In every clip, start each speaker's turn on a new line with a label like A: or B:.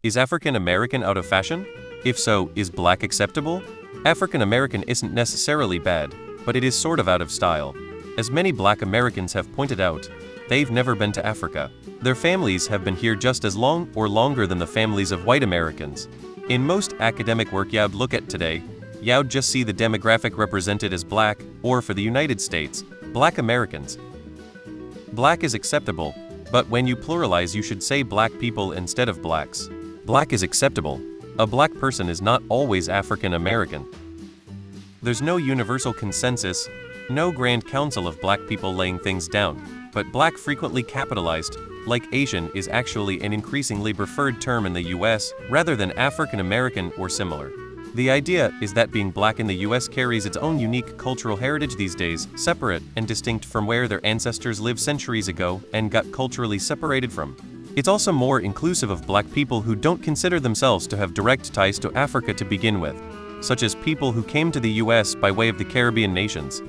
A: Is African American out of fashion? If so, is black acceptable? African American isn't necessarily bad, but it is sort of out of style. As many black Americans have pointed out, they've never been to Africa. Their families have been here just as long or longer than the families of white Americans. In most academic work you'd look at today, you'd just see the demographic represented as black, or for the United States, black Americans. Black is acceptable, but when you pluralize you should say black people instead of blacks. Black is acceptable. A black person is not always African American. There's no universal consensus, no grand council of black people laying things down, but black frequently capitalized, like Asian, is actually an increasingly preferred term in the US rather than African American or similar. The idea is that being black in the US carries its own unique cultural heritage these days, separate and distinct from where their ancestors lived centuries ago and got culturally separated from. It's also more inclusive of black people who don't consider themselves to have direct ties to Africa to begin with, such as people who came to the US by way of the Caribbean nations.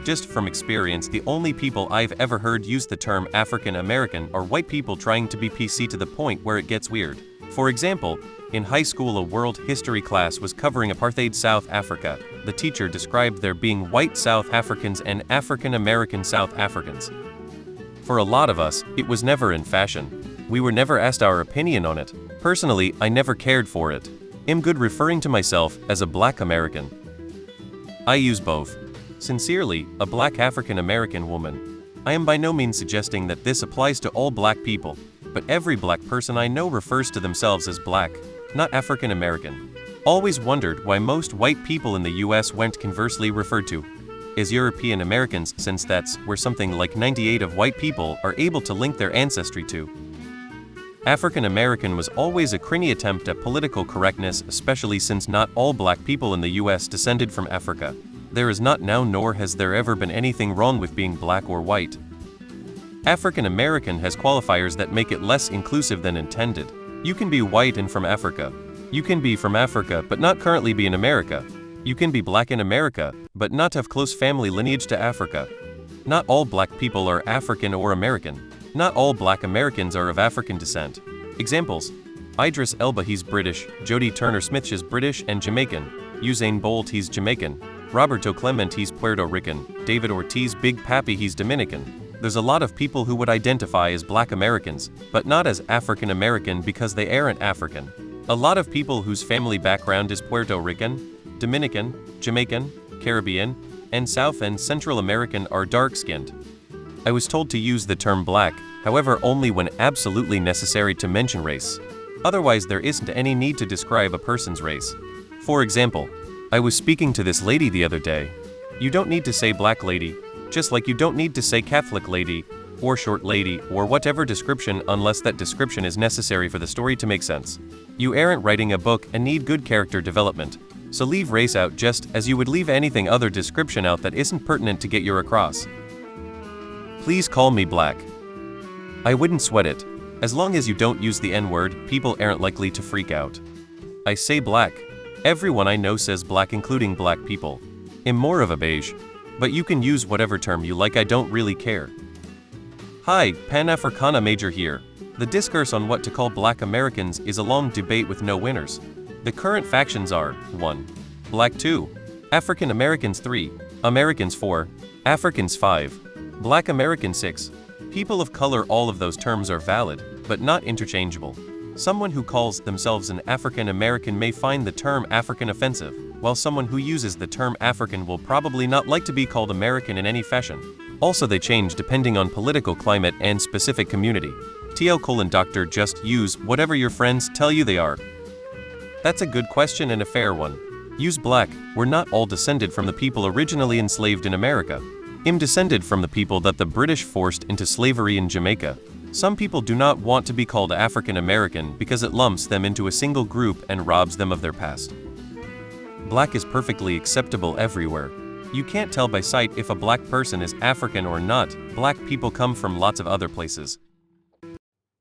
A: Just from experience, the only people I've ever heard use the term African American are white people trying to be PC to the point where it gets weird. For example, in high school a world history class was covering apartheid South Africa. The teacher described there being white South Africans and African American South Africans. For a lot of us, it was never in fashion. We were never asked our opinion on it. Personally, I never cared for it. I'm good referring to myself as a black American. I use both. Sincerely, a black African American woman. I am by no means suggesting that this applies to all black people, but every black person I know refers to themselves as black, not African American. Always wondered why most white people in the US weren't conversely referred to as European Americans, since that's where something like 98% of white people are able to link their ancestry to. African American was always a cringy attempt at political correctness, especially since not all black people in the US descended from Africa. There is not now, nor has there ever been, anything wrong with being black or white. African American has qualifiers that make it less inclusive than intended. You can be white and from Africa. You can be from Africa but not currently be in America. You can be black in America, but not have close family lineage to Africa. Not all black people are African or American. Not all black Americans are of African descent. Examples: Idris Elba, he's British. Jodie Turner-Smith, she's British and Jamaican. Usain Bolt, he's Jamaican. Roberto Clemente, he's Puerto Rican. David Ortiz, Big Papi, he's Dominican. There's a lot of people who would identify as black Americans, but not as African American because they aren't African. A lot of people whose family background is Puerto Rican, Dominican, Jamaican, Caribbean, and South and Central American are dark-skinned. I was told to use the term black, however, only when absolutely necessary to mention race. Otherwise, there isn't any need to describe a person's race. For example, I was speaking to this lady the other day. You don't need to say black lady, just like you don't need to say Catholic lady, or short lady, or whatever description unless that description is necessary for the story to make sense. You aren't writing a book and need good character development, so leave race out just as you would leave anything other description out that isn't pertinent to get your across. Please call me black. I wouldn't sweat it. As long as you don't use the N-word, people aren't likely to freak out. I say black. Everyone I know says black, including black people. I'm more of a beige. But you can use whatever term you like, I don't really care. Hi, Pan-Africana Major here. The discourse on what to call black Americans is a long debate with no winners. The current factions are: 1. Black 2. African Americans 3. Americans 4. Africans 5. Black American 6. People of color. All of those terms are valid, but not interchangeable. Someone who calls themselves an African American may find the term African offensive, while someone who uses the term African will probably not like to be called American in any fashion. Also, they change depending on political climate and specific community. Doctor, just use whatever your friends tell you they are. That's a good question and a fair one. Use black. We're not all descended from the people originally enslaved in America. I'm descended from the people that the British forced into slavery in Jamaica. Some people do not want to be called African American because it lumps them into a single group and robs them of their past. Black is perfectly acceptable everywhere. You can't tell by sight if a black person is African or not. Black people come from lots of other places.